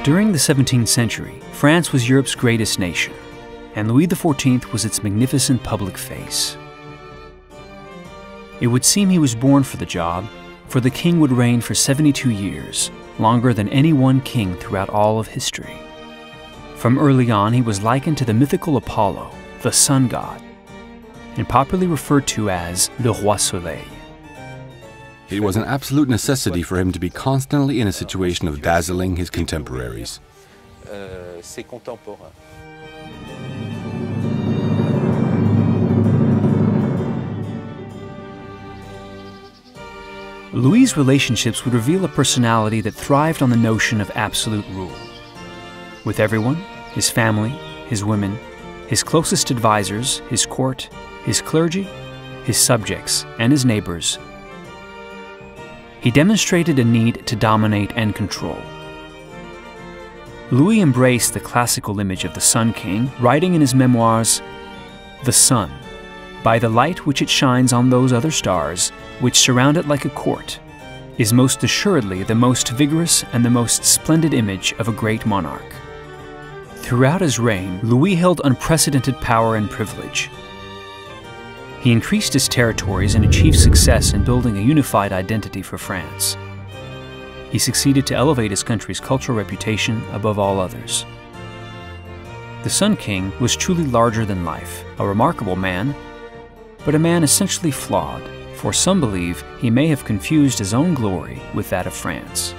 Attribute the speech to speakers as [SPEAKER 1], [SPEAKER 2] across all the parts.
[SPEAKER 1] During the 17th century, France was Europe's greatest nation, and Louis XIV was its magnificent public face. It would seem he was born for the job, for the king would reign for 72 years, longer than any one king throughout all of history. From early on, he was likened to the mythical Apollo, the sun god, and popularly referred to as Le Roi Soleil.
[SPEAKER 2] It was an absolute necessity for him to be constantly in a situation of dazzling his contemporaries.
[SPEAKER 1] Louis's relationships would reveal a personality that thrived on the notion of absolute rule. With everyone, his family, his women, his closest advisors, his court, his clergy, his subjects, and his neighbors, he demonstrated a need to dominate and control. Louis embraced the classical image of the Sun King, writing in his memoirs, "The sun, by the light which it shines on those other stars, which surround it like a court, is most assuredly the most vigorous and the most splendid image of a great monarch." Throughout his reign, Louis held unprecedented power and privilege. He increased his territories and achieved success in building a unified identity for France. He succeeded to elevate his country's cultural reputation above all others. The Sun King was truly larger than life, a remarkable man, but a man essentially flawed, for some believe he may have confused his own glory with that of France.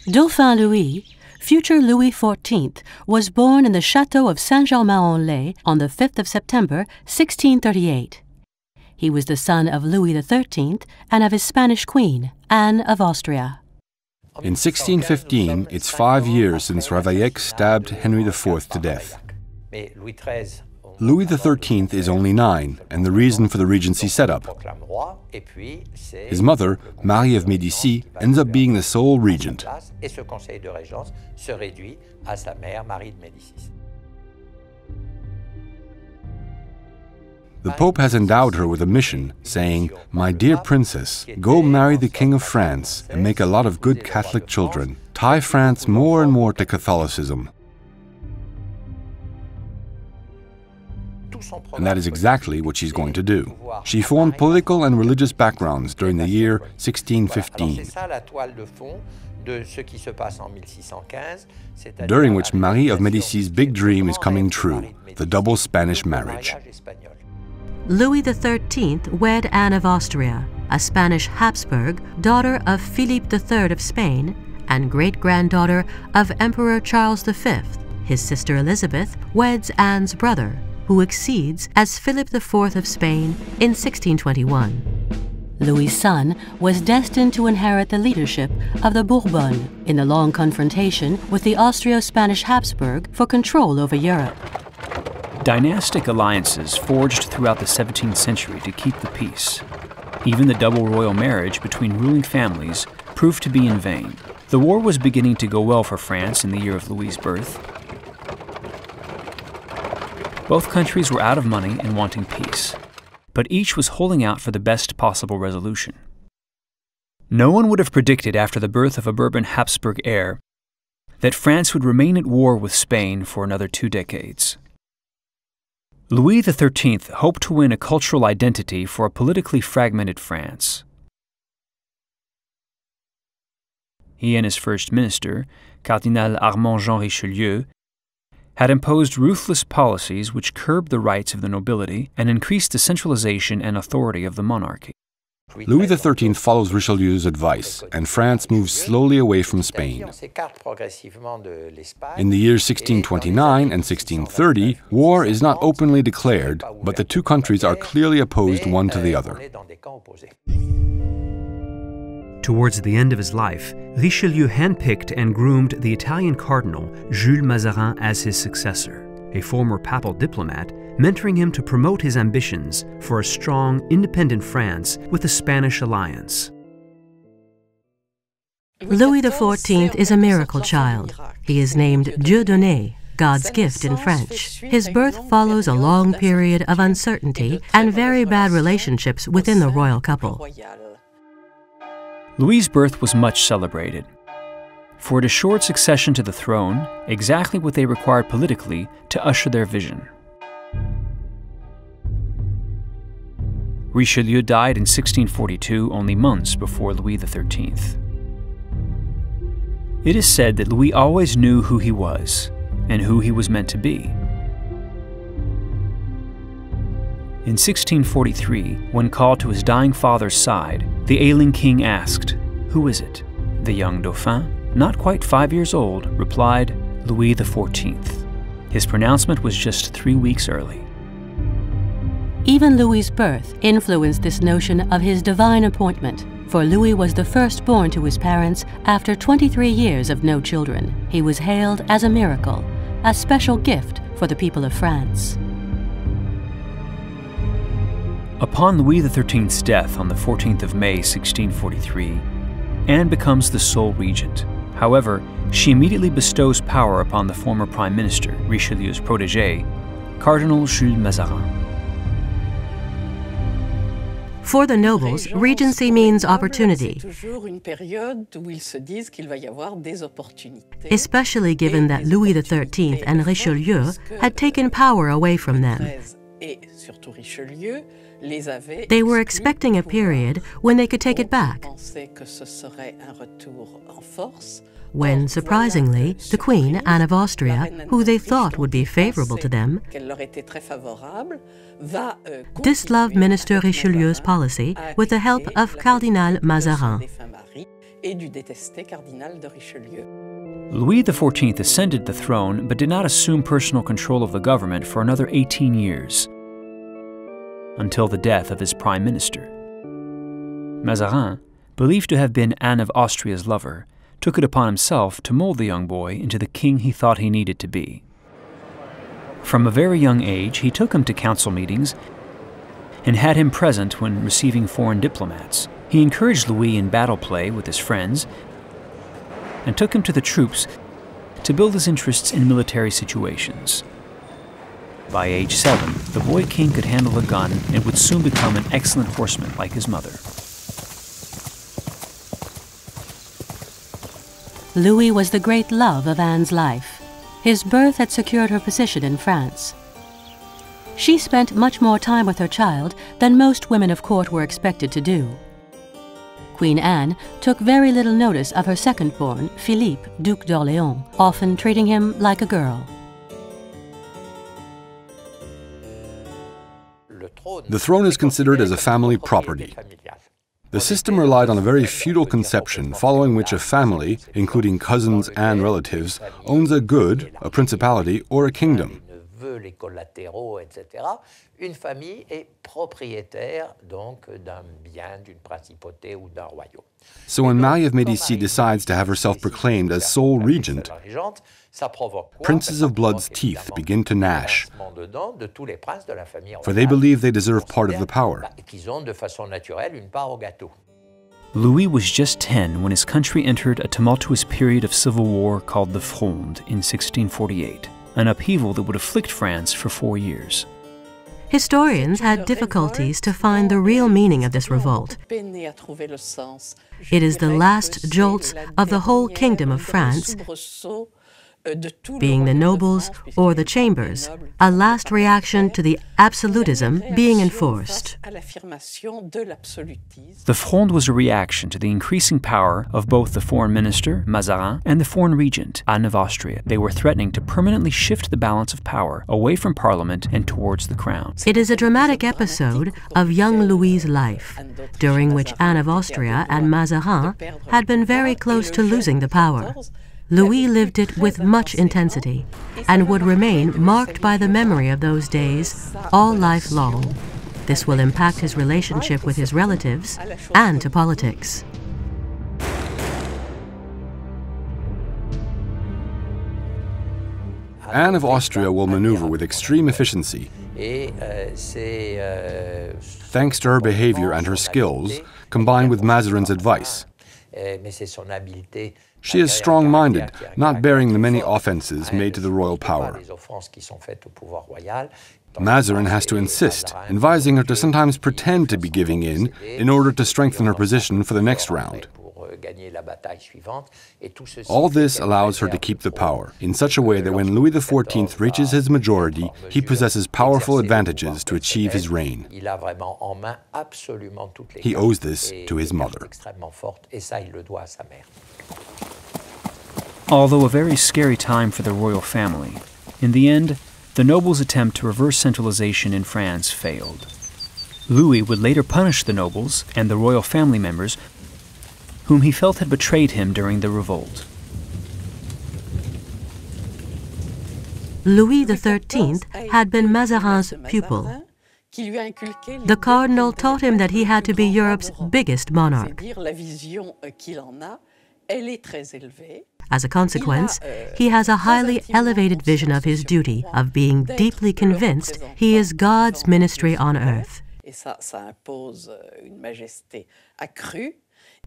[SPEAKER 3] Dauphin Louis, future Louis XIV, was born in the Château of Saint-Germain-en-Laye on the 5th of September, 1638. He was the son of Louis XIII and of his Spanish queen, Anne of Austria.
[SPEAKER 2] In 1615, it's 5 years since Ravaillac stabbed Henry IV to death. Louis XIII is only 9, and the reason for the regency setup. His mother, Marie of Médicis, ends up being the sole regent. The Pope has endowed her with a mission, saying, "My dear princess, go marry the King of France and make a lot of good Catholic children. Tie France more and more to Catholicism." And that is exactly what she's going to do. She formed political and religious backgrounds during the year 1615, during which Marie of Médicis' big dream is coming true, the double Spanish marriage.
[SPEAKER 3] Louis XIII wed Anne of Austria, a Spanish Habsburg, daughter of Philippe III of Spain and great-granddaughter of Emperor Charles V. His sister Elizabeth weds Anne's brother, who succeeds as Philip IV of Spain in 1621. Louis's son was destined to inherit the leadership of the Bourbons in the long confrontation with the Austro-Spanish Habsburg for control over Europe.
[SPEAKER 1] Dynastic alliances forged throughout the 17th century to keep the peace. Even the double royal marriage between ruling families proved to be in vain. The war was beginning to go well for France in the year of Louis's birth. Both countries were out of money and wanting peace, but each was holding out for the best possible resolution. No one would have predicted after the birth of a Bourbon Habsburg heir that France would remain at war with Spain for another 2 decades. Louis XIII hoped to win a cultural identity for a politically fragmented France. He and his first minister, Cardinal Armand Jean Richelieu, had imposed ruthless policies which curbed the rights of the nobility and increased the centralization and authority of the monarchy.
[SPEAKER 2] Louis XIII follows Richelieu's advice, and France moves slowly away from Spain. In the years 1629 and 1630, war is not openly declared, but the two countries are clearly opposed one to the other.
[SPEAKER 1] Towards the end of his life, Richelieu handpicked and groomed the Italian cardinal Jules Mazarin as his successor, a former papal diplomat, mentoring him to promote his ambitions for a strong, independent France with a Spanish alliance.
[SPEAKER 3] Louis XIV is a miracle child. He is named Dieudonné, God's gift in French. His birth follows a long period of uncertainty and very bad relationships within the royal couple.
[SPEAKER 1] Louis's birth was much celebrated, for it assured succession to the throne, exactly what they required politically to usher their vision. Richelieu died in 1642, only months before Louis XIII. It is said that Louis always knew who he was and who he was meant to be. In 1643, when called to his dying father's side, the ailing king asked, "Who is it?" The young Dauphin, not quite 5 years old, replied, "Louis XIV." His pronouncement was just 3 weeks early.
[SPEAKER 3] Even Louis's birth influenced this notion of his divine appointment, for Louis was the firstborn to his parents after 23 years of no children. He was hailed as a miracle, a special gift for the people of France.
[SPEAKER 1] Upon Louis XIII's death on the 14th of May, 1643, Anne becomes the sole regent. However, she immediately bestows power upon the former Prime Minister, Richelieu's protégé, Cardinal Jules Mazarin.
[SPEAKER 3] For the nobles, regency means opportunity, especially given that Louis XIII and Richelieu had taken power away from them. They were expecting a period when they could take it back, when, surprisingly, the Queen, Anne of Austria, who they thought would be favorable to them, disloved Minister Richelieu's policy with the help of Cardinal Mazarin.
[SPEAKER 1] Louis XIV ascended the throne but did not assume personal control of the government for another 18 years, until the death of his prime minister. Mazarin, believed to have been Anne of Austria's lover, took it upon himself to mold the young boy into the king he thought he needed to be. From a very young age, he took him to council meetings and had him present when receiving foreign diplomats. He encouraged Louis in battle play with his friends and took him to the troops to build his interests in military situations. By age 7, the boy king could handle a gun and would soon become an excellent horseman like his mother.
[SPEAKER 3] Louis was the great love of Anne's life. His birth had secured her position in France. She spent much more time with her child than most women of court were expected to do. Queen Anne took very little notice of her second-born, Philippe, Duc d'Orléans, often treating him like a girl.
[SPEAKER 2] The throne is considered as a family property. The system relied on a very feudal conception, following which a family, including cousins and relatives, owns a good, a principality, or a kingdom. So when Marie of Médicis decides to have herself proclaimed as sole regent, princes of blood's teeth begin to gnash, for they believe they deserve part of the power.
[SPEAKER 1] Louis was just 10 when his country entered a tumultuous period of civil war called the Fronde in 1648, an upheaval that would afflict France for 4 years.
[SPEAKER 3] Historians had difficulties to find the real meaning of this revolt. It is the last jolts of the whole kingdom of France, being the nobles or the chambers, a last reaction to the absolutism being enforced.
[SPEAKER 1] The Fronde was a reaction to the increasing power of both the foreign minister, Mazarin, and the foreign regent, Anne of Austria. They were threatening to permanently shift the balance of power away from Parliament and towards the crown.
[SPEAKER 3] It is a dramatic episode of young Louis's life, during which Anne of Austria and Mazarin had been very close to losing the power. Louis lived it with much intensity and would remain marked by the memory of those days all life long. This will impact his relationship with his relatives and to politics.
[SPEAKER 2] Anne of Austria will maneuver with extreme efficiency. Thanks to her behavior and her skills, combined with Mazarin's advice. She is strong-minded, not bearing the many offenses made to the royal power. Mazarin has to insist, advising her to sometimes pretend to be giving in order to strengthen her position for the next round. All this allows her to keep the power in such a way that when Louis XIV reaches his majority, he possesses powerful advantages to achieve his reign. He owes this to his mother.
[SPEAKER 1] Although a very scary time for the royal family, in the end, the nobles' attempt to reverse centralization in France failed. Louis would later punish the nobles and the royal family members whom he felt had betrayed him during the revolt.
[SPEAKER 3] Louis XIII had been Mazarin's pupil. The cardinal taught him that he had to be Europe's biggest monarch. As a consequence, he has a highly elevated vision of his duty, of being deeply convinced he is God's ministry on earth.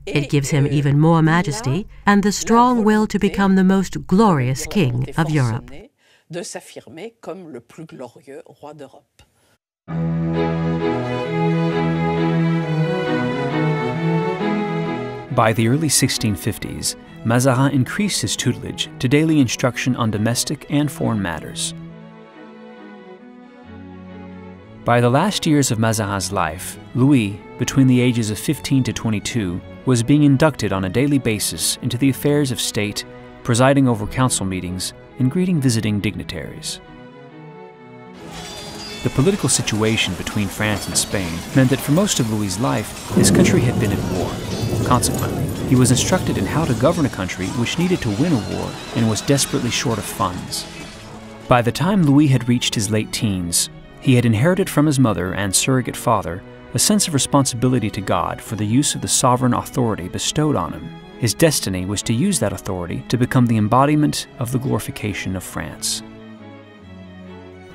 [SPEAKER 3] It gives him even more majesty and the strong will to become the most glorious king of Europe.
[SPEAKER 1] By the early 1650s, Mazarin increased his tutelage to daily instruction on domestic and foreign matters. By the last years of Mazarin's life, Louis, between the ages of 15 to 22, was being inducted on a daily basis into the affairs of state, presiding over council meetings and greeting visiting dignitaries. The political situation between France and Spain meant that for most of Louis's life, his country had been at war. Consequently, he was instructed in how to govern a country which needed to win a war and was desperately short of funds. By the time Louis had reached his late teens, he had inherited from his mother and surrogate father a sense of responsibility to God for the use of the sovereign authority bestowed on him. His destiny was to use that authority to become the embodiment of the glorification of France.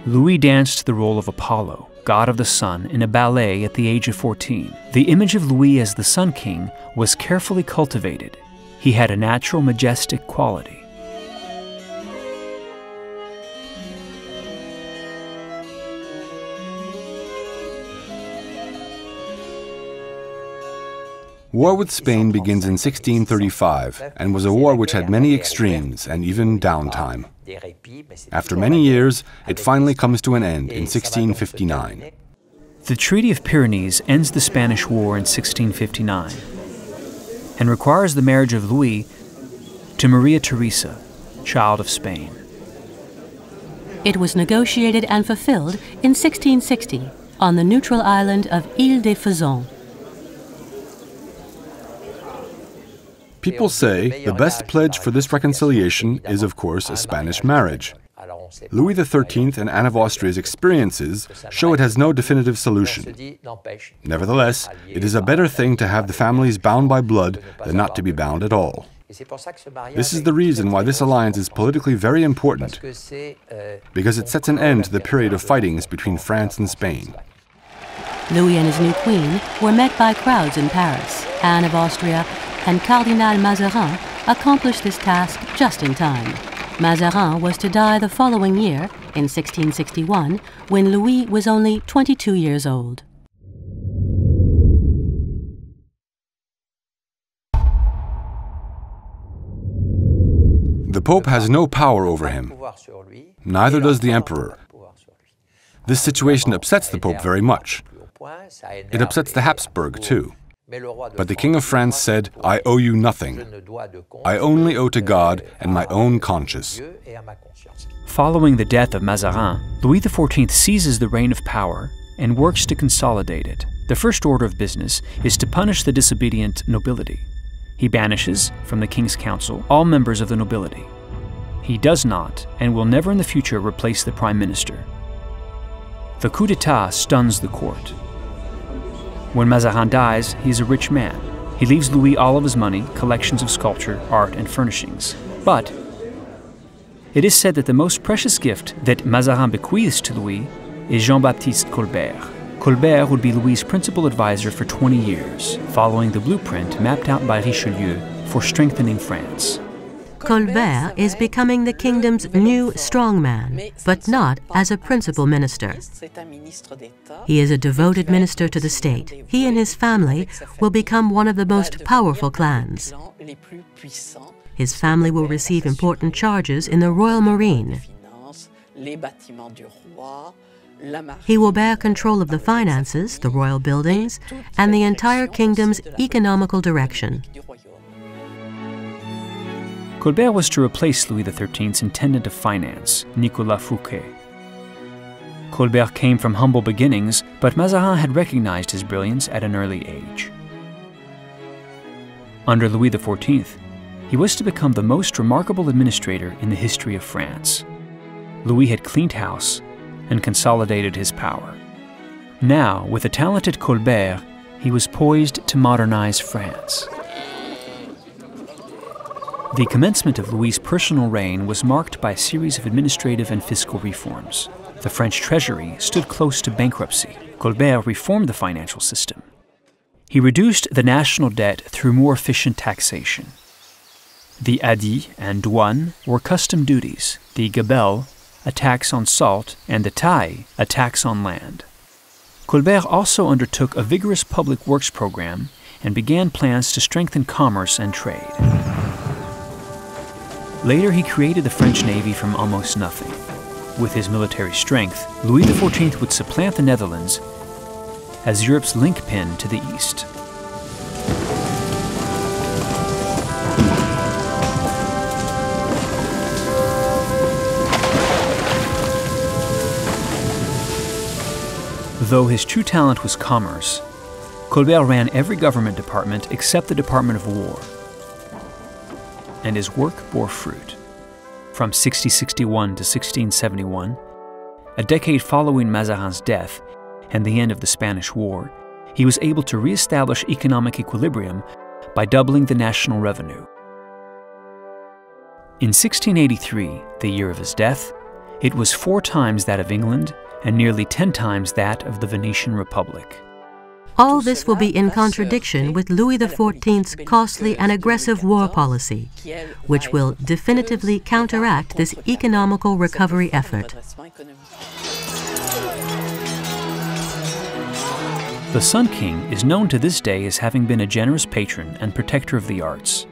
[SPEAKER 1] Louis danced the role of Apollo, god of the sun, in a ballet at the age of 14. The image of Louis as the Sun King was carefully cultivated. He had a natural, majestic quality.
[SPEAKER 2] War with Spain begins in 1635 and was a war which had many extremes and even downtime. After many years, it finally comes to an end in 1659.
[SPEAKER 1] The Treaty of Pyrenees ends the Spanish War in 1659 and requires the marriage of Louis to Maria Theresa, child of Spain.
[SPEAKER 3] It was negotiated and fulfilled in 1660 on the neutral island of Île-des-Faisans.
[SPEAKER 2] People say the best pledge for this reconciliation is, of course, a Spanish marriage. Louis XIII and Anne of Austria's experiences show it has no definitive solution. Nevertheless, it is a better thing to have the families bound by blood than not to be bound at all. This is the reason why this alliance is politically very important, because it sets an end to the period of fightings between France and Spain.
[SPEAKER 3] Louis and his new queen were met by crowds in Paris. Anne of Austria and Cardinal Mazarin accomplished this task just in time. Mazarin was to die the following year, in 1661, when Louis was only 22 years old.
[SPEAKER 2] The Pope has no power over him. Neither does the Emperor. This situation upsets the Pope very much. It upsets the Habsburg, too. But the King of France said, "I owe you nothing. I only owe to God and my own conscience."
[SPEAKER 1] Following the death of Mazarin, Louis XIV seizes the reign of power and works to consolidate it. The first order of business is to punish the disobedient nobility. He banishes from the King's Council all members of the nobility. He does not and will never in the future replace the Prime Minister. The coup d'etat stuns the court. When Mazarin dies, he is a rich man. He leaves Louis all of his money, collections of sculpture, art, and furnishings. But it is said that the most precious gift that Mazarin bequeaths to Louis is Jean-Baptiste Colbert, Colbert would be Louis's principal advisor for 20 years, following the blueprint mapped out by Richelieu for strengthening France.
[SPEAKER 3] Colbert is becoming the kingdom's new strongman, but not as a principal minister. He is a devoted minister to the state. He and his family will become one of the most powerful clans. His family will receive important charges in the Royal Marine. He will bear control of the finances, the royal buildings, and the entire kingdom's economical direction.
[SPEAKER 1] Colbert was to replace Louis XIII's intendant of finance, Nicolas Fouquet. Colbert came from humble beginnings, but Mazarin had recognized his brilliance at an early age. Under Louis XIV, he was to become the most remarkable administrator in the history of France. Louis had cleaned house and consolidated his power. Now, with the talented Colbert, he was poised to modernize France. The commencement of Louis's personal reign was marked by a series of administrative and fiscal reforms. The French treasury stood close to bankruptcy. Colbert reformed the financial system. He reduced the national debt through more efficient taxation. The Hadis and douane were custom duties, the gabelle, a tax on salt, and the taille, a tax on land. Colbert also undertook a vigorous public works program and began plans to strengthen commerce and trade. Later, he created the French Navy from almost nothing. With his military strength, Louis XIV would supplant the Netherlands as Europe's linchpin to the east. Though his true talent was commerce, Colbert ran every government department except the Department of War. And his work bore fruit. From 1661 to 1671, a decade following Mazarin's death and the end of the Spanish War, he was able to re-establish economic equilibrium by doubling the national revenue. In 1683, the year of his death, it was 4 times that of England and nearly 10 times that of the Venetian Republic.
[SPEAKER 3] All this will be in contradiction with Louis XIV's costly and aggressive war policy, which will definitively counteract this economical recovery effort.
[SPEAKER 1] The Sun King is known to this day as having been a generous patron and protector of the arts.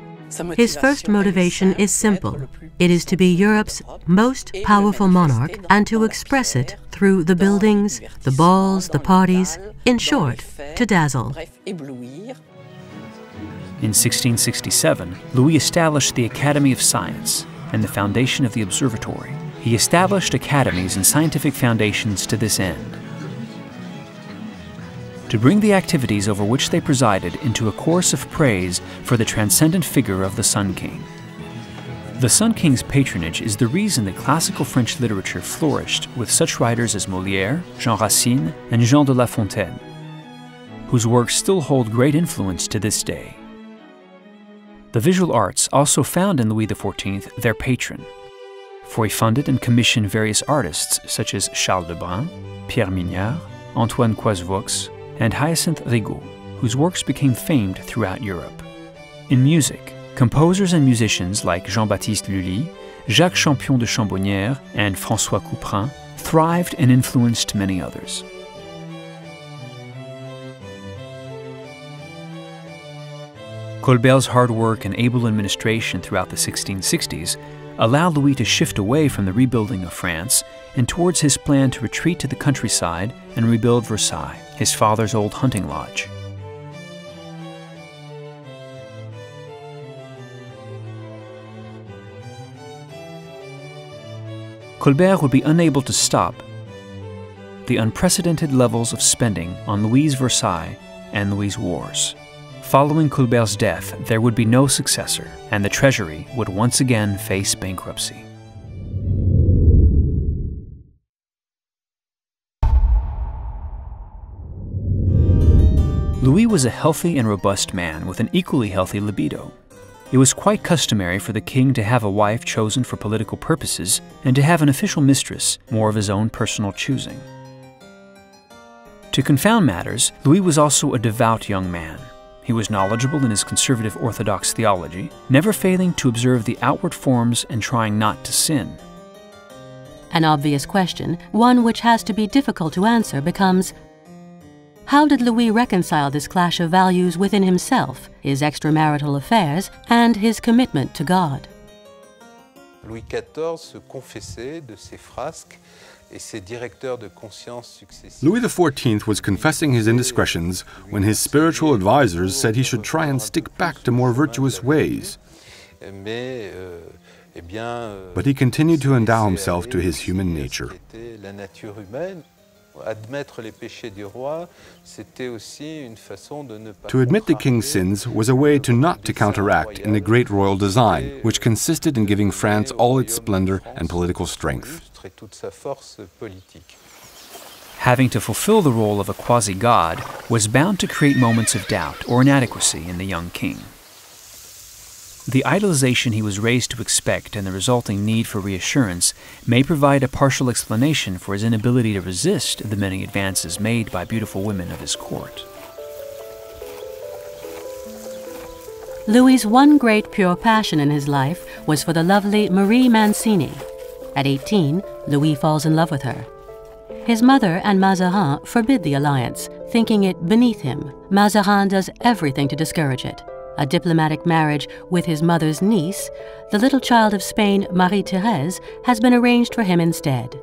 [SPEAKER 3] His first motivation is simple. It is to be Europe's most powerful monarch and to express it through the buildings, the balls, the parties, in short, to dazzle.
[SPEAKER 1] In 1667, Louis established the Academy of Science and the foundation of the Observatory. He established academies and scientific foundations to this end, to bring the activities over which they presided into a chorus of praise for the transcendent figure of the Sun King. The Sun King's patronage is the reason that classical French literature flourished with such writers as Molière, Jean Racine, and Jean de La Fontaine, whose works still hold great influence to this day. The visual arts also found in Louis XIV their patron, for he funded and commissioned various artists such as Charles Lebrun, Pierre Mignard, Antoine Coisevaux, and Hyacinthe Rigaud, whose works became famed throughout Europe. In music, composers and musicians like Jean-Baptiste Lully, Jacques Champion de Chambonnières, and François Couperin thrived and influenced many others. Colbert's hard work and able administration throughout the 1660s allowed Louis to shift away from the rebuilding of France and towards his plan to retreat to the countryside and rebuild Versailles, his father's old hunting lodge. Colbert would be unable to stop the unprecedented levels of spending on Louis's Versailles and Louis's wars. Following Colbert's death, there would be no successor, and the treasury would once again face bankruptcy. Louis was a healthy and robust man with an equally healthy libido. It was quite customary for the king to have a wife chosen for political purposes and to have an official mistress more of his own personal choosing. To confound matters, Louis was also a devout young man. He was knowledgeable in his conservative Orthodox theology, never failing to observe the outward forms and trying not to sin.
[SPEAKER 3] An obvious question, one which has to be difficult to answer, becomes: how did Louis reconcile this clash of values within himself, his extramarital affairs, and his commitment to God?
[SPEAKER 4] Louis XIV se confessait de ses frasques et ses directeurs de conscience successifs.
[SPEAKER 2] Louis XIV was confessing his indiscretions when his spiritual advisors said he should try and stick back to more virtuous ways. But he continued to endow himself to his human nature. To admit the king's sins was a way to not to counteract in the great royal design, which consisted in giving France all its splendor and political strength.
[SPEAKER 1] Having to fulfill the role of a quasi-god was bound to create moments of doubt or inadequacy in the young king. The idolization he was raised to expect and the resulting need for reassurance may provide a partial explanation for his inability to resist the many advances made by beautiful women of his court.
[SPEAKER 3] Louis's one great pure passion in his life was for the lovely Marie Mancini. At 18, Louis falls in love with her. His mother and Mazarin forbid the alliance, thinking it beneath him. Mazarin does everything to discourage it. A diplomatic marriage with his mother's niece, the little child of Spain, Marie-Thérèse, has been arranged for him instead.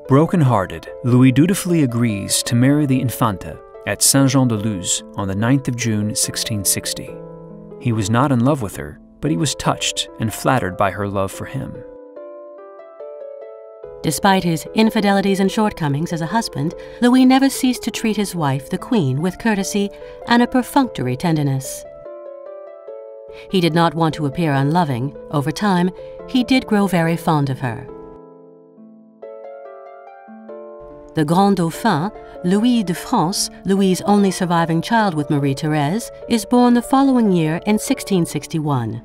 [SPEAKER 1] Broken-hearted, Louis dutifully agrees to marry the Infanta at Saint-Jean-de-Luz on the 9th of June, 1660. He was not in love with her, but he was touched and flattered by her love for him.
[SPEAKER 3] Despite his infidelities and shortcomings as a husband, Louis never ceased to treat his wife, the Queen, with courtesy and a perfunctory tenderness. He did not want to appear unloving. Over time, he did grow very fond of her. The Grand Dauphin, Louis de France, Louis's only surviving child with Marie-Thérèse, is born the following year in 1661.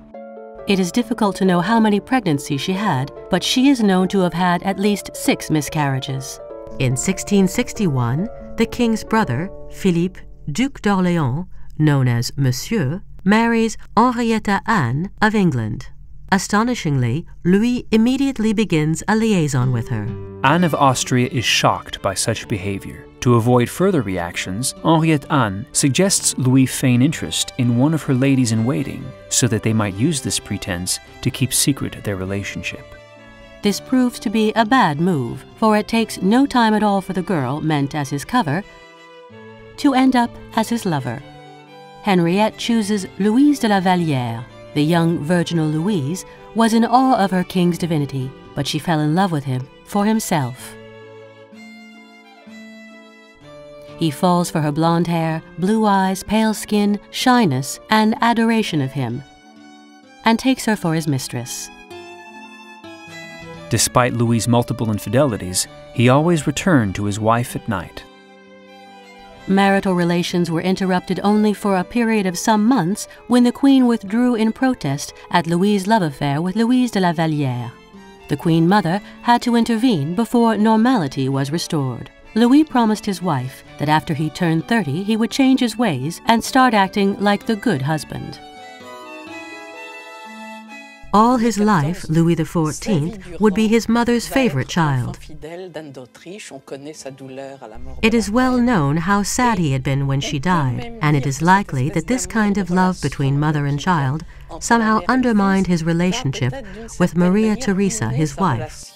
[SPEAKER 3] It is difficult to know how many pregnancies she had, but she is known to have had at least 6 miscarriages. In 1661, the king's brother, Philippe, Duc d'Orléans, known as Monsieur, marries Henrietta Anne of England. Astonishingly, Louis immediately begins a liaison with her.
[SPEAKER 1] Anne of Austria is shocked by such behavior. To avoid further reactions, Henriette Anne suggests Louis feign interest in one of her ladies-in-waiting so that they might use this pretense to keep secret their relationship.
[SPEAKER 3] This proves to be a bad move, for it takes no time at all for the girl, meant as his cover, to end up as his lover. Henriette chooses Louise de la Vallière. The young virginal Louise was in awe of her king's divinity, but she fell in love with him for himself. He falls for her blonde hair, blue eyes, pale skin, shyness, and adoration of him, and takes her for his mistress.
[SPEAKER 1] Despite Louis's multiple infidelities, he always returned to his wife at night.
[SPEAKER 3] Marital relations were interrupted only for a period of some months when the Queen withdrew in protest at Louis's love affair with Louise de la Vallière. The Queen Mother had to intervene before normality was restored. Louis promised his wife that after he turned 30 he would change his ways and start acting like the good husband. All his life, Louis XIV would be his mother's favorite child. It is well known how sad he had been when she died, and it is likely that this kind of love between mother and child somehow undermined his relationship with Maria Theresa, his wife,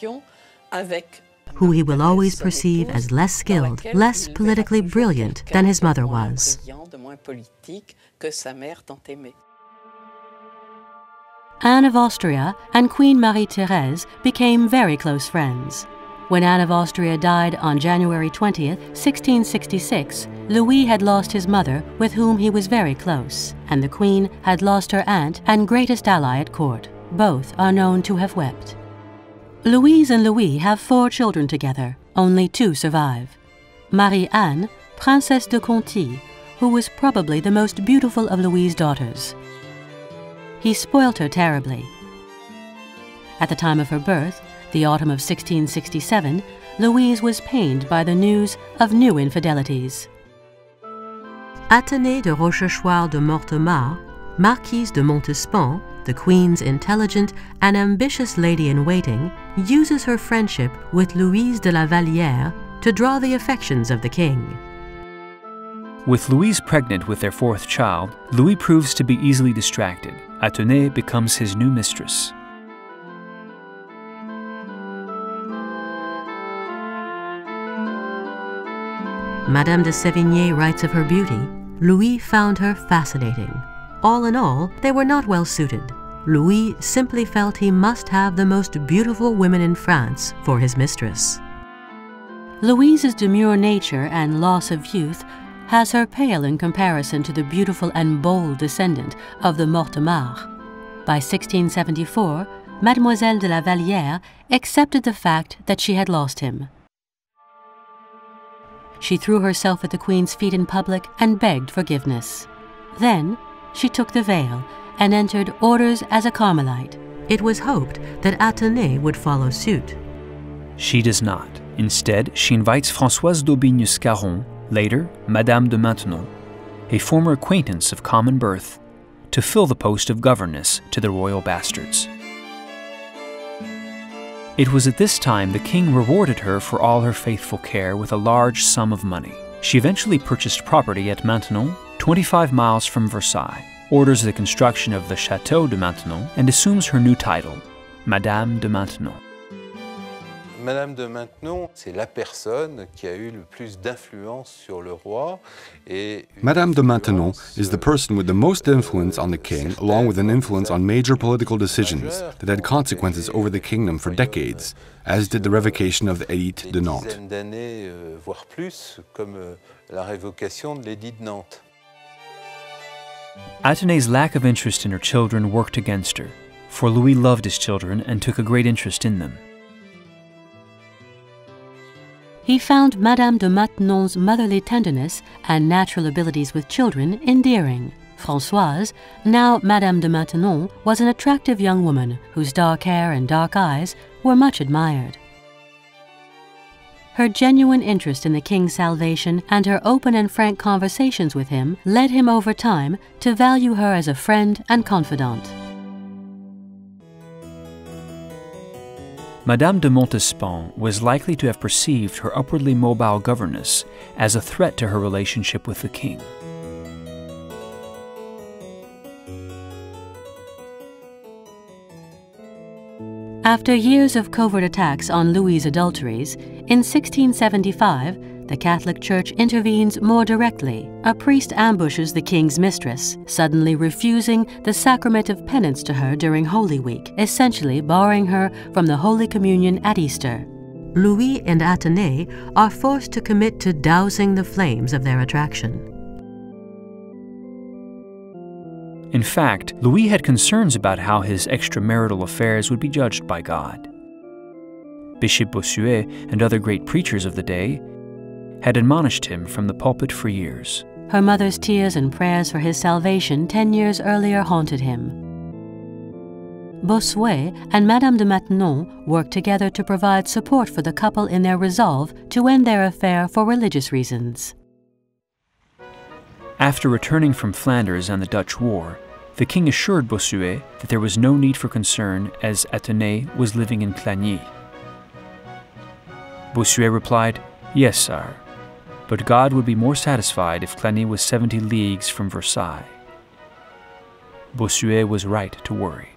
[SPEAKER 3] who he will always perceive as less skilled, less politically brilliant than his mother was. Anne of Austria and Queen Marie-Thérèse became very close friends. When Anne of Austria died on January 20th, 1666, Louis had lost his mother, with whom he was very close, and the Queen had lost her aunt and greatest ally at court. Both are known to have wept. Louise and Louis have 4 children together. Only 2 survive. Marie-Anne, Princess de Conti, who was probably the most beautiful of Louis's daughters. He spoilt her terribly. At the time of her birth, the autumn of 1667, Louise was pained by the news of new infidelities. Athénée de Rochechouart de Mortemart, Marquise de Montespan, the Queen's intelligent and ambitious lady-in-waiting, uses her friendship with Louise de la Vallière to draw the affections of the king.
[SPEAKER 1] With Louise pregnant with their fourth child, Louis proves to be easily distracted. Athénée becomes his new mistress.
[SPEAKER 3] Madame de Sévigné writes of her beauty. Louis found her fascinating. All in all, they were not well suited. Louis simply felt he must have the most beautiful women in France for his mistress. Louise's demure nature and loss of youth has her pale in comparison to the beautiful and bold descendant of the Mortemarts. By 1674, Mademoiselle de la Vallière accepted the fact that she had lost him. She threw herself at the Queen's feet in public and begged forgiveness. Then she took the veil and entered orders as a Carmelite. It was hoped that Athénée would follow suit.
[SPEAKER 1] She does not. Instead, she invites Françoise d'Aubigné-Scarron, later Madame de Maintenon, a former acquaintance of common birth, to fill the post of governess to the royal bastards. It was at this time the king rewarded her for all her faithful care with a large sum of money. She eventually purchased property at Maintenon, 25 miles from Versailles, orders the construction of the Château de Maintenon, and assumes her new title, Madame de Maintenon.
[SPEAKER 4] Madame de Maintenon, c'est la personne qui a eu le plus d'influence sur le roi.
[SPEAKER 2] Madame de Maintenon is the person with the most influence on the king, along with an influence on major political decisions that had consequences over the kingdom for decades, as did the revocation of the Édit de Nantes.
[SPEAKER 4] Voire plus, comme la révocation de l'Édit de Nantes.
[SPEAKER 1] Athénée's lack of interest in her children worked against her, for Louis loved his children and took a great interest in them.
[SPEAKER 3] He found Madame de Maintenon's motherly tenderness and natural abilities with children endearing. Françoise, now Madame de Maintenon, was an attractive young woman whose dark hair and dark eyes were much admired. Her genuine interest in the king's salvation and her open and frank conversations with him led him over time to value her as a friend and confidant.
[SPEAKER 1] Madame de Montespan was likely to have perceived her upwardly mobile governess as a threat to her relationship with the king.
[SPEAKER 3] After years of covert attacks on Louis's adulteries, in 1675, the Catholic Church intervenes more directly. A priest ambushes the king's mistress, suddenly refusing the sacrament of penance to her during Holy Week, essentially barring her from the Holy Communion at Easter. Louis and Athénée are forced to commit to dousing the flames of their attraction.
[SPEAKER 1] In fact, Louis had concerns about how his extramarital affairs would be judged by God. Bishop Bossuet and other great preachers of the day had admonished him from the pulpit for years.
[SPEAKER 3] Her mother's tears and prayers for his salvation 10 years earlier haunted him. Bossuet and Madame de Maintenon worked together to provide support for the couple in their resolve to end their affair for religious reasons.
[SPEAKER 1] After returning from Flanders and the Dutch War, the king assured Bossuet that there was no need for concern as Athénée was living in Clagny. Bossuet replied, "Yes, sire, but God would be more satisfied if Clagny was 70 leagues from Versailles." Bossuet was right to worry.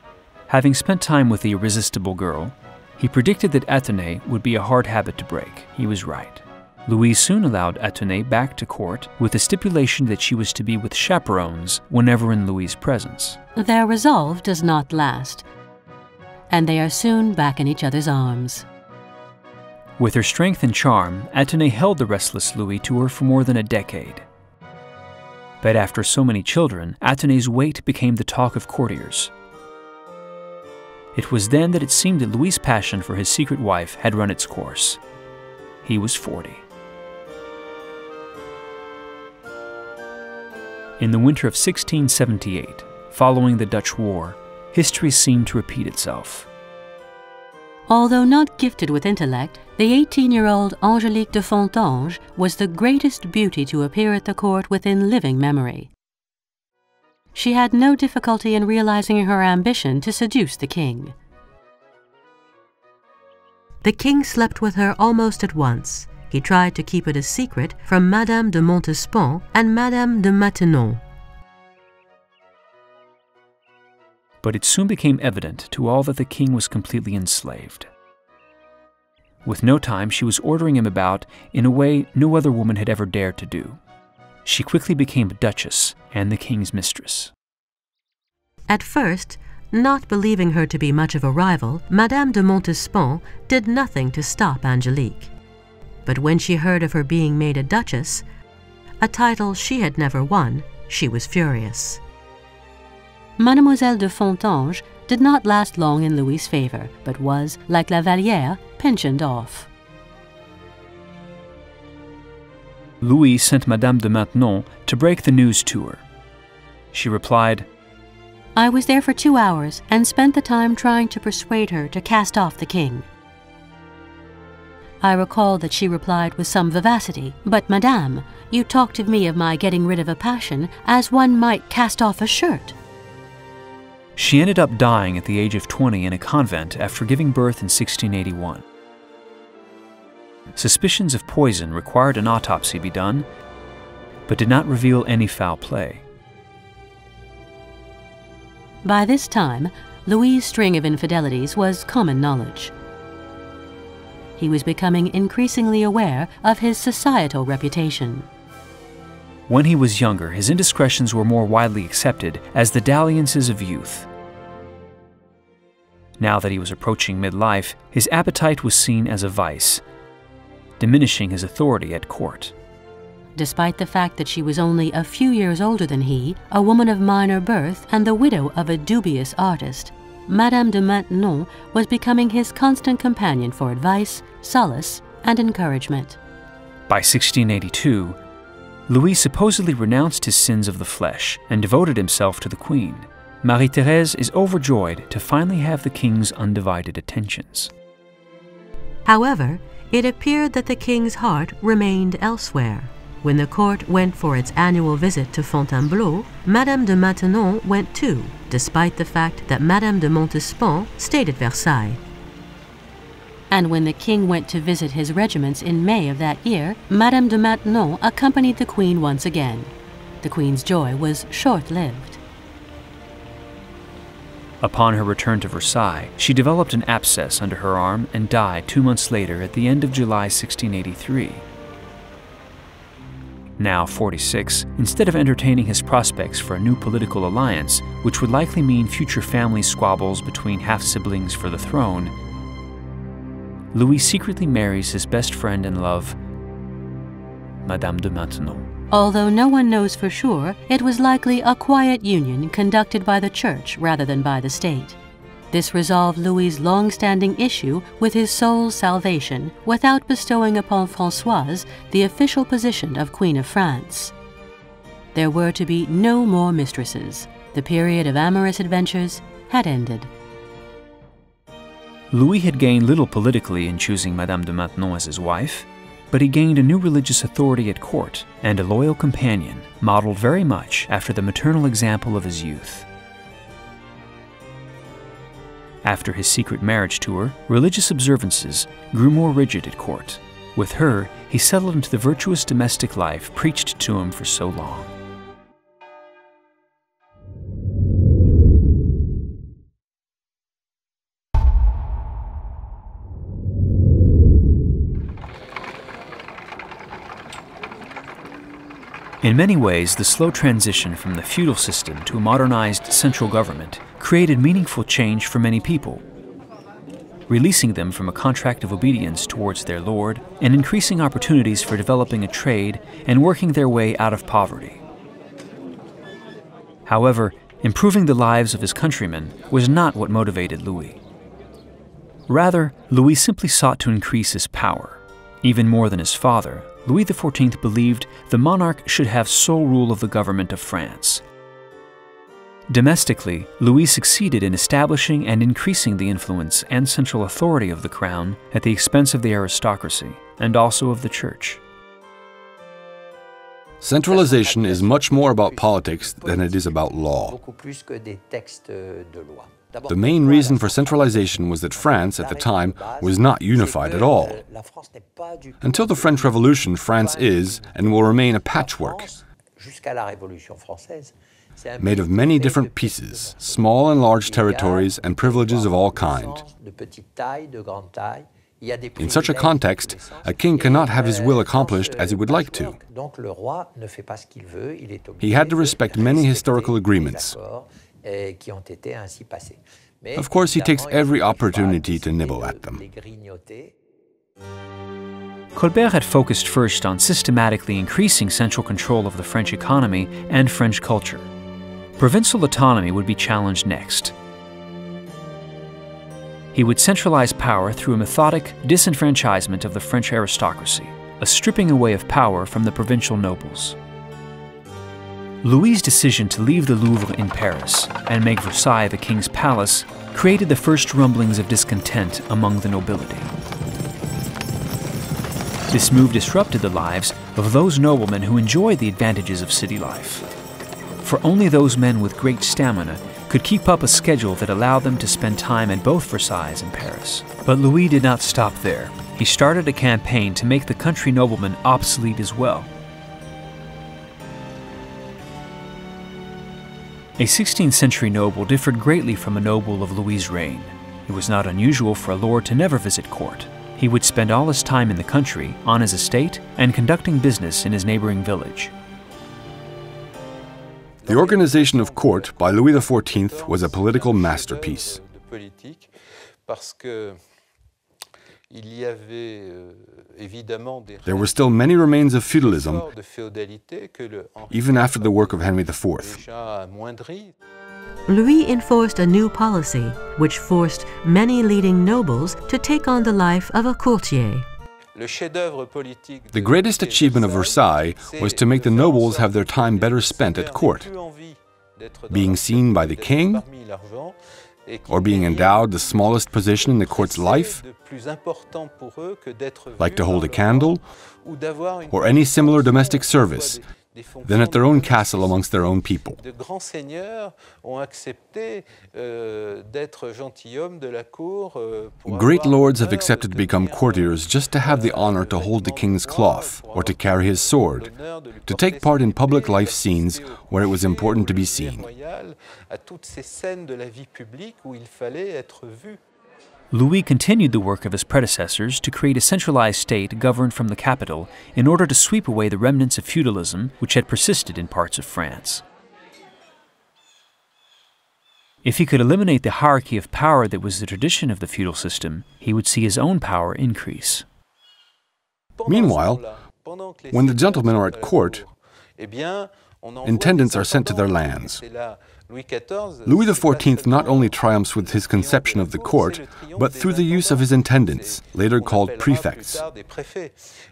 [SPEAKER 1] Having spent time with the irresistible girl, he predicted that Athénée would be a hard habit to break. He was right. Louis soon allowed Athénée back to court with the stipulation that she was to be with chaperones whenever in Louis's presence.
[SPEAKER 3] Their resolve does not last, and they are soon back in each other's arms.
[SPEAKER 1] With her strength and charm, Athénée held the restless Louis to her for more than a decade. But after so many children, Athénée's weight became the talk of courtiers. It was then that it seemed that Louis's passion for his secret wife had run its course. He was 40. In the winter of 1678, following the Dutch War, history seemed to repeat itself.
[SPEAKER 3] Although not gifted with intellect, The 18-year-old Angélique de Fontanges was the greatest beauty to appear at the court within living memory. She had no difficulty in realizing her ambition to seduce the king. The king slept with her almost at once. He tried to keep it a secret from Madame de Montespan and Madame de Maintenon.
[SPEAKER 1] But it soon became evident to all that the king was completely enslaved. With no time, she was ordering him about in a way no other woman had ever dared to do. She quickly became a duchess and the king's mistress.
[SPEAKER 3] At first, not believing her to be much of a rival, Madame de Montespan did nothing to stop Angélique. But when she heard of her being made a duchess, a title she had never won, she was furious. Mademoiselle de Fontanges did not last long in Louis's favor, but was, like La Vallière, pensioned off.
[SPEAKER 1] Louis sent Madame de Maintenon to break the news to her. She replied,
[SPEAKER 3] "I was there for 2 hours and spent the time trying to persuade her to cast off the king." I recall that she replied with some vivacity, "But Madame, you talked of me of my getting rid of a passion as one might cast off a shirt."
[SPEAKER 1] She ended up dying at the age of 20 in a convent after giving birth in 1681. Suspicions of poison required an autopsy be done, but did not reveal any foul play.
[SPEAKER 3] By this time, Louis's string of infidelities was common knowledge. He was becoming increasingly aware of his societal reputation.
[SPEAKER 1] When he was younger, his indiscretions were more widely accepted as the dalliances of youth. Now that he was approaching midlife, his appetite was seen as a vice, diminishing his authority at court.
[SPEAKER 3] Despite the fact that she was only a few years older than he, a woman of minor birth and the widow of a dubious artist, Madame de Maintenon was becoming his constant companion for advice, solace, and encouragement.
[SPEAKER 1] By 1682, Louis supposedly renounced his sins of the flesh and devoted himself to the Queen. Marie-Thérèse is overjoyed to finally have the king's undivided attentions.
[SPEAKER 3] However, it appeared that the king's heart remained elsewhere. When the court went for its annual visit to Fontainebleau, Madame de Maintenon went too, despite the fact that Madame de Montespan stayed at Versailles. And when the king went to visit his regiments in May of that year, Madame de Maintenon accompanied the queen once again. The queen's joy was short-lived.
[SPEAKER 1] Upon her return to Versailles, she developed an abscess under her arm and died 2 months later at the end of July 1683. Now 46, instead of entertaining his prospects for a new political alliance, which would likely mean future family squabbles between half-siblings for the throne, Louis secretly marries his best friend and love, Madame de Maintenon.
[SPEAKER 3] Although no one knows for sure, it was likely a quiet union conducted by the church rather than by the state. This resolved Louis's long-standing issue with his soul's salvation without bestowing upon Françoise the official position of Queen of France. There were to be no more mistresses. The period of amorous adventures had ended.
[SPEAKER 1] Louis had gained little politically in choosing Madame de Maintenon as his wife, but he gained a new religious authority at court and a loyal companion, modeled very much after the maternal example of his youth. After his secret marriage tour, religious observances grew more rigid at court. With her, he settled into the virtuous domestic life preached to him for so long. In many ways, the slow transition from the feudal system to a modernized central government created meaningful change for many people, releasing them from a contract of obedience towards their lord and increasing opportunities for developing a trade and working their way out of poverty. However, improving the lives of his countrymen was not what motivated Louis. Rather, Louis simply sought to increase his power. Even more than his father, Louis XIV believed the monarch should have sole rule of the government of France. Domestically, Louis succeeded in establishing and increasing the influence and central authority of the crown at the expense of the aristocracy and also of the church.
[SPEAKER 2] Centralization is much more about politics than it is about law. The main reason for centralization was that France, at the time, was not unified at all. Until the French Revolution, France is and will remain a patchwork, made of many different pieces, small and large territories and privileges of all kinds. In such a context, a king cannot have his will accomplished as he would like to. He had to respect many historical agreements. Of course, he takes every opportunity to nibble at them.
[SPEAKER 1] Colbert had focused first on systematically increasing central control of the French economy and French culture. Provincial autonomy would be challenged next. He would centralize power through a methodic disenfranchisement of the French aristocracy, a stripping away of power from the provincial nobles. Louis's decision to leave the Louvre in Paris and make Versailles the king's palace created the first rumblings of discontent among the nobility. This move disrupted the lives of those noblemen who enjoyed the advantages of city life. For only those men with great stamina could keep up a schedule that allowed them to spend time at both Versailles and Paris. But Louis did not stop there. He started a campaign to make the country noblemen obsolete as well. A 16th century noble differed greatly from a noble of Louis's reign. It was not unusual for a lord to never visit court. He would spend all his time in the country, on his estate, and conducting business in his neighboring village.
[SPEAKER 2] The organization of court by Louis XIV was a political masterpiece. There were still many remains of feudalism, even after the work of Henry IV.
[SPEAKER 3] Louis enforced a new policy which forced many leading nobles to take on the life of a courtier.
[SPEAKER 2] The greatest achievement of Versailles was to make the nobles have their time better spent at court, being seen by the king, or being endowed the smallest position in the court's life, like to hold a candle, or any similar domestic service, than at their own castle amongst their own people. Great lords have accepted to become courtiers just to have the honor to hold the king's cloth, or to carry his sword, to take part in public life scenes where it was important to be seen.
[SPEAKER 1] Louis continued the work of his predecessors to create a centralized state governed from the capital in order to sweep away the remnants of feudalism which had persisted in parts of France. If he could eliminate the hierarchy of power that was the tradition of the feudal system, he would see his own power increase.
[SPEAKER 2] Meanwhile, when the gentlemen are at court, intendants are sent to their lands. Louis XIV not only triumphs with his conception of the court, but through the use of his intendants, later called prefects.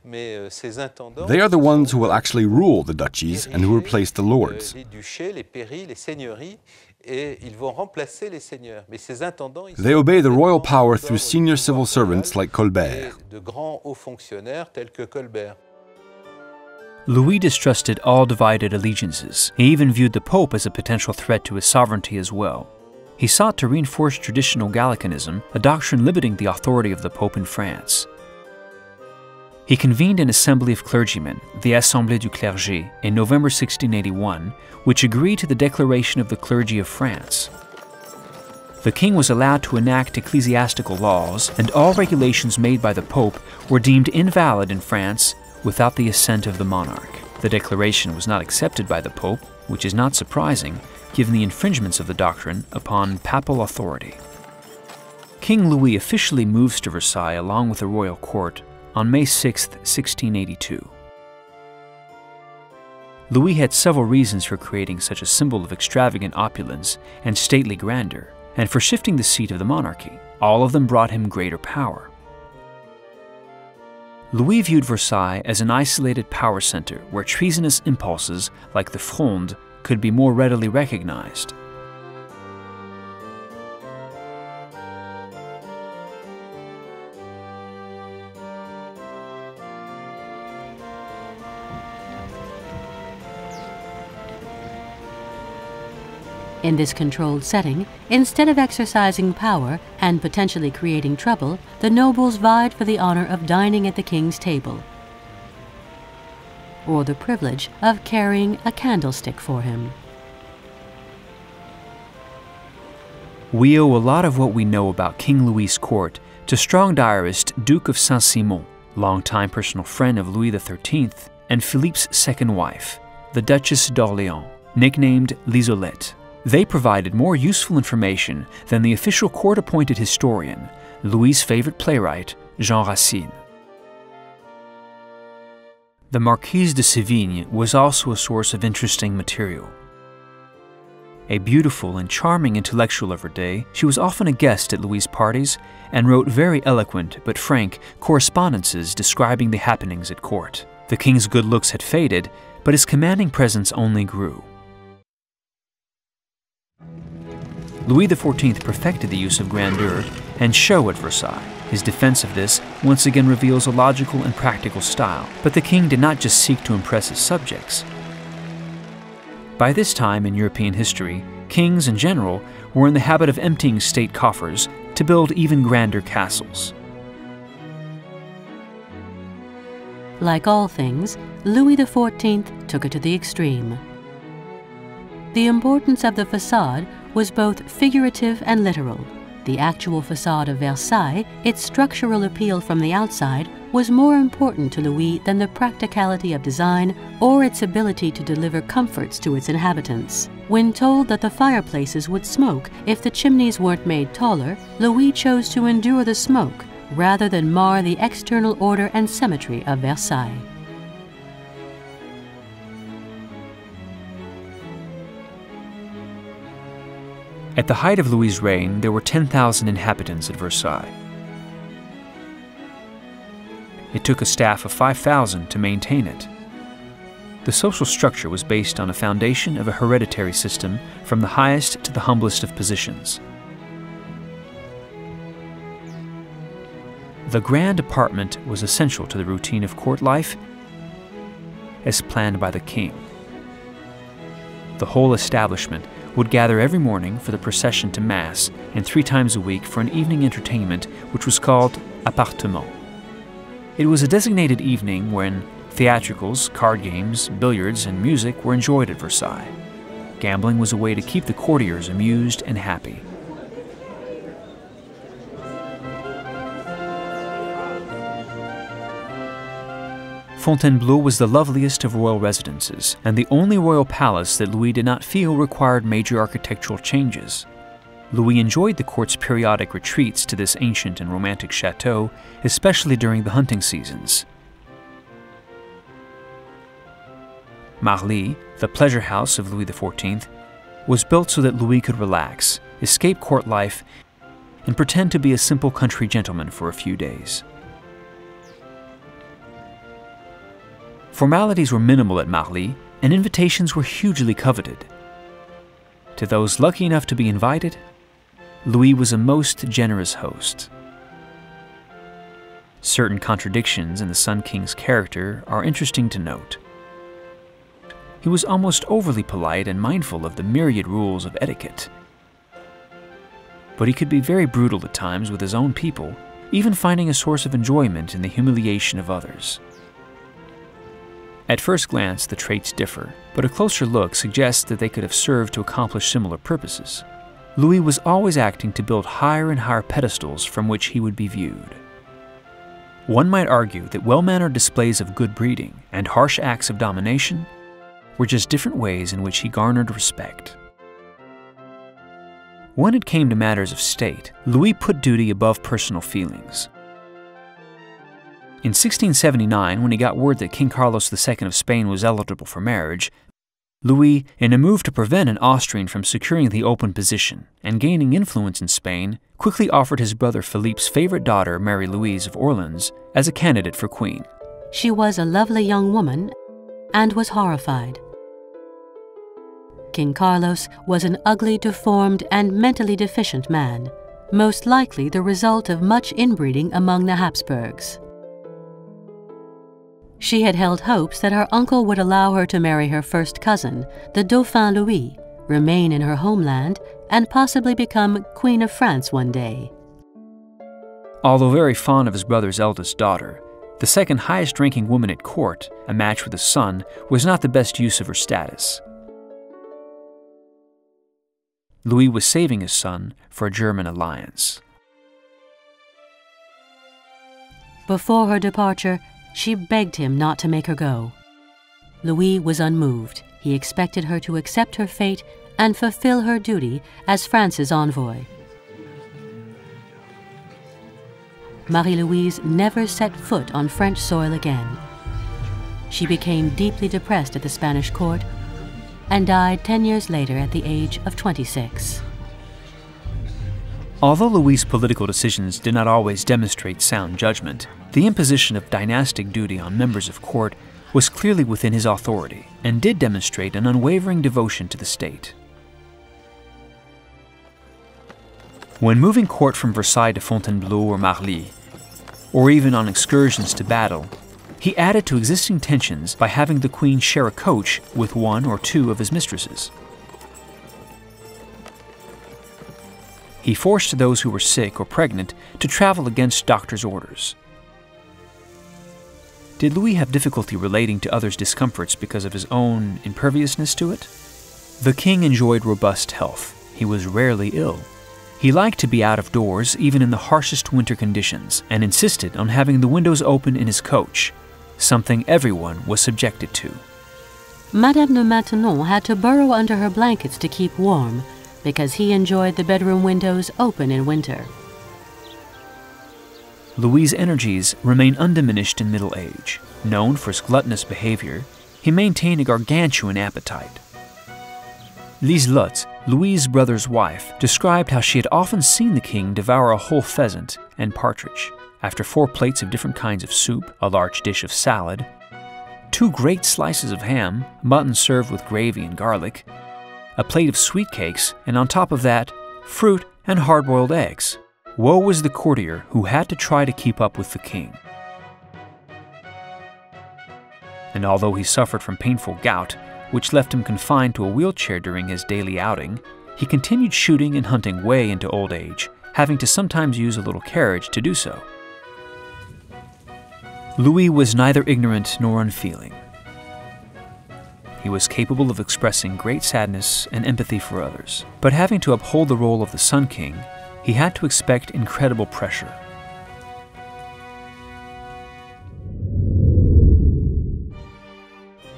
[SPEAKER 2] They are the ones who will actually rule the duchies and who replace the lords. They obey the royal power through senior civil servants like Colbert.
[SPEAKER 1] Louis distrusted all divided allegiances. He even viewed the Pope as a potential threat to his sovereignty as well. He sought to reinforce traditional Gallicanism, a doctrine limiting the authority of the Pope in France. He convened an assembly of clergymen, the Assemblée du Clergé, in November 1681, which agreed to the Declaration of the Clergy of France. The king was allowed to enact ecclesiastical laws, and all regulations made by the Pope were deemed invalid in France without the assent of the monarch. The declaration was not accepted by the Pope, which is not surprising, given the infringements of the doctrine upon papal authority. King Louis officially moves to Versailles along with the royal court on May 6, 1682. Louis had several reasons for creating such a symbol of extravagant opulence and stately grandeur, and for shifting the seat of the monarchy. All of them brought him greater power. Louis viewed Versailles as an isolated power center where treasonous impulses like the Fronde could be more readily recognized.
[SPEAKER 3] In this controlled setting, instead of exercising power and potentially creating trouble, the nobles vied for the honor of dining at the king's table, or the privilege of carrying a candlestick for him.
[SPEAKER 1] We owe a lot of what we know about King Louis's court to strong diarist Duke of Saint-Simon, longtime personal friend of Louis XIII and Philippe's second wife, the Duchess d'Orléans, nicknamed L'Isolette. They provided more useful information than the official court-appointed historian, Louis's favorite playwright, Jean Racine. The Marquise de Sévigné was also a source of interesting material. A beautiful and charming intellectual of her day, she was often a guest at Louis's parties and wrote very eloquent but frank correspondences describing the happenings at court. The king's good looks had faded, but his commanding presence only grew. Louis XIV perfected the use of grandeur and show at Versailles. His defense of this once again reveals a logical and practical style, but the king did not just seek to impress his subjects. By this time in European history, kings in general were in the habit of emptying state coffers to build even grander castles.
[SPEAKER 3] Like all things, Louis XIV took it to the extreme. The importance of the facade was both figurative and literal. The actual facade of Versailles, its structural appeal from the outside, was more important to Louis than the practicality of design or its ability to deliver comforts to its inhabitants. When told that the fireplaces would smoke if the chimneys weren't made taller, Louis chose to endure the smoke rather than mar the external order and symmetry of Versailles.
[SPEAKER 1] At the height of Louis's reign, there were 10,000 inhabitants at Versailles. It took a staff of 5,000 to maintain it. The social structure was based on a foundation of a hereditary system from the highest to the humblest of positions. The grand apartment was essential to the routine of court life as planned by the king. The whole establishment would gather every morning for the procession to Mass and 3 times a week for an evening entertainment which was called appartement. It was a designated evening when theatricals, card games, billiards, and music were enjoyed at Versailles. Gambling was a way to keep the courtiers amused and happy. Fontainebleau was the loveliest of royal residences, and the only royal palace that Louis did not feel required major architectural changes. Louis enjoyed the court's periodic retreats to this ancient and romantic chateau, especially during the hunting seasons. Marly, the pleasure house of Louis XIV, was built so that Louis could relax, escape court life, and pretend to be a simple country gentleman for a few days. Formalities were minimal at Marly, and invitations were hugely coveted. To those lucky enough to be invited, Louis was a most generous host. Certain contradictions in the Sun King's character are interesting to note. He was almost overly polite and mindful of the myriad rules of etiquette. But he could be very brutal at times with his own people, even finding a source of enjoyment in the humiliation of others. At first glance, the traits differ, but a closer look suggests that they could have served to accomplish similar purposes. Louis was always acting to build higher and higher pedestals from which he would be viewed. One might argue that well-mannered displays of good breeding and harsh acts of domination were just different ways in which he garnered respect. When it came to matters of state, Louis put duty above personal feelings. In 1679, when he got word that King Carlos II of Spain was eligible for marriage, Louis, in a move to prevent an Austrian from securing the open position and gaining influence in Spain, quickly offered his brother Philippe's favorite daughter, Mary Louise of Orleans, as a candidate for queen.
[SPEAKER 3] She was a lovely young woman and was horrified. King Carlos was an ugly, deformed, and mentally deficient man, most likely the result of much inbreeding among the Habsburgs. She had held hopes that her uncle would allow her to marry her first cousin, the Dauphin Louis, remain in her homeland, and possibly become Queen of France one day.
[SPEAKER 1] Although very fond of his brother's eldest daughter, the second highest-ranking woman at court, a match with his son, was not the best use of her status. Louis was saving his son for a German alliance.
[SPEAKER 3] Before her departure, she begged him not to make her go. Louis was unmoved. He expected her to accept her fate and fulfill her duty as France's envoy. Marie-Louise never set foot on French soil again. She became deeply depressed at the Spanish court and died 10 years later at the age of 26.
[SPEAKER 1] Although Louis's political decisions did not always demonstrate sound judgment, the imposition of dynastic duty on members of court was clearly within his authority and did demonstrate an unwavering devotion to the state. When moving court from Versailles to Fontainebleau or Marly, or even on excursions to battle, he added to existing tensions by having the Queen share a coach with one or two of his mistresses. He forced those who were sick or pregnant to travel against doctors' orders. Did Louis have difficulty relating to others' discomforts because of his own imperviousness to it? The king enjoyed robust health. He was rarely ill. He liked to be out of doors even in the harshest winter conditions and insisted on having the windows open in his coach, something everyone was subjected to.
[SPEAKER 3] Madame de Maintenon had to burrow under her blankets to keep warm because he enjoyed the bedroom windows open in winter.
[SPEAKER 1] Louis's energies remain undiminished in middle age. Known for his gluttonous behavior, he maintained a gargantuan appetite. Liselotte, Louis's brother's wife, described how she had often seen the king devour a whole pheasant and partridge, after 4 plates of different kinds of soup, a large dish of salad, 2 great slices of ham, mutton served with gravy and garlic, a plate of sweet cakes, and on top of that, fruit and hard-boiled eggs. Woe was the courtier who had to try to keep up with the king. And although he suffered from painful gout, which left him confined to a wheelchair during his daily outing, he continued shooting and hunting way into old age, having to sometimes use a little carriage to do so. Louis was neither ignorant nor unfeeling. He was capable of expressing great sadness and empathy for others, but having to uphold the role of the Sun King, he had to expect incredible pressure.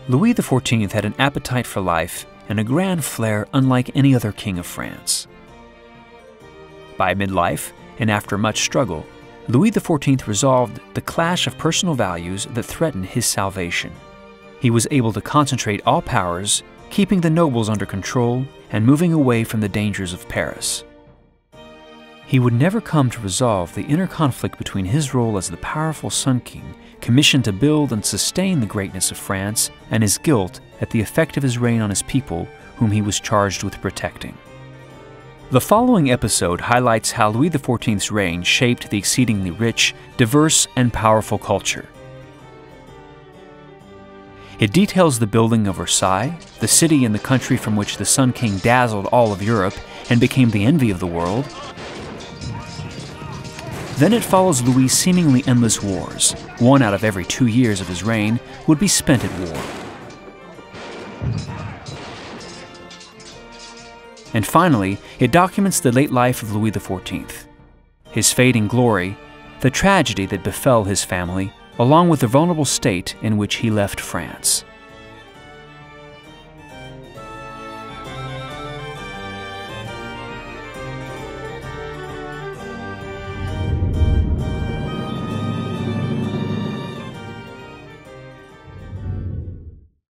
[SPEAKER 1] Louis XIV had an appetite for life and a grand flair unlike any other king of France. By midlife, and after much struggle, Louis XIV resolved the clash of personal values that threatened his salvation. He was able to concentrate all powers, keeping the nobles under control and moving away from the dangers of Paris. He would never come to resolve the inner conflict between his role as the powerful Sun King, commissioned to build and sustain the greatness of France, and his guilt at the effect of his reign on his people, whom he was charged with protecting. The following episode highlights how Louis XIV's reign shaped the exceedingly rich, diverse, and powerful culture. It details the building of Versailles, the city and the country from which the Sun King dazzled all of Europe and became the envy of the world. Then it follows Louis' seemingly endless wars. 1 out of every 2 years of his reign would be spent at war. And finally, it documents the late life of Louis XIV, his fading glory, the tragedy that befell his family, along with the vulnerable state in which he left France.